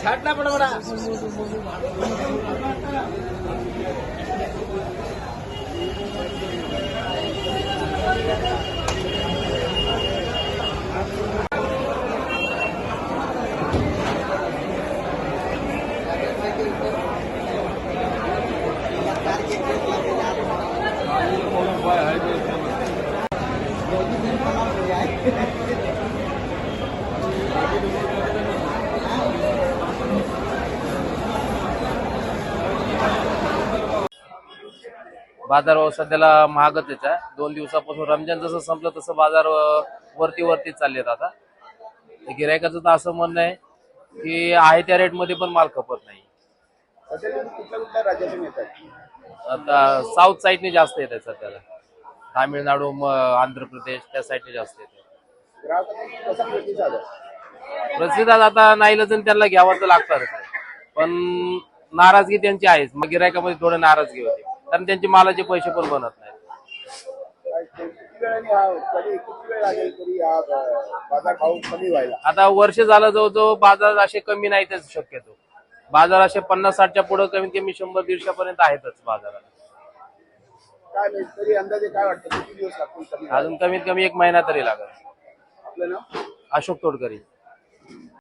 छाटना पड़ा बड़ा। बाजार सध्याला महागच आहे. 2 दिवसापासून रमजान जसं संपलं तसं बाजार वरती चाललेत. आता गिरायकाचं तर असं म्हणणं आहे की आहे त्या रेट मध्ये पण माल खपत नाही. कुठल्या राज्यातून येतात? आता साऊथ साईडने जास्त येत आहे सध्याला. तामिळनाडू, आंध्र प्रदेश त्या साईडने जास्त येते. ग्राहकांना कसा प्रतिसाद आहे? प्रतिसाद आता नाईलाजाने त्यांना घ्यावं तर लागतात, पण नाराजगी त्यांची आहेच. मग गिरायकामध्ये थोडं नाराजगी होते, कारण त्यांचे मालाचे पैसे पण बनत नाहीत. किती वेळ लागेल तरी हा बाजार भाव कमी व्हायला? आता वर्ष झालं जवळजवळ बाजार असे कमी नाहीतच शक्यतो. बाजार असे 50-60च्या पुढे कमीत कमी 100-150 पर्यंत आहेतच बाजारात. काय नाही तरी अंदाजे काय वाटतं किती दिवस लागतील? अजून कमीत कमी 1 महिना तरी लागेल. आपलं नाव? अशोक तोडकरी.